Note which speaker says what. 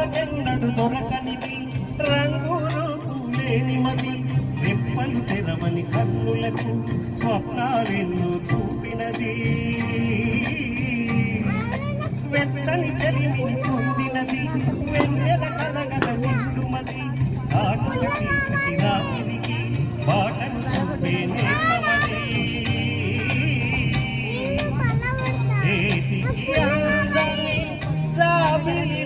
Speaker 1: కలకెన్నడు దొరకనిది రంగు రూపు లేని మది రెప్పలు తెరవని కన్నులకు స్వప్నాలెన్నో చూపినది వెచ్చని చెలిమిని పొందినది వెన్నెల కలగల నిండుమది కాటుక చీకటి రాత్రికి బాటను చూపే నేస్తమది ఏటికి అందని జాబిలి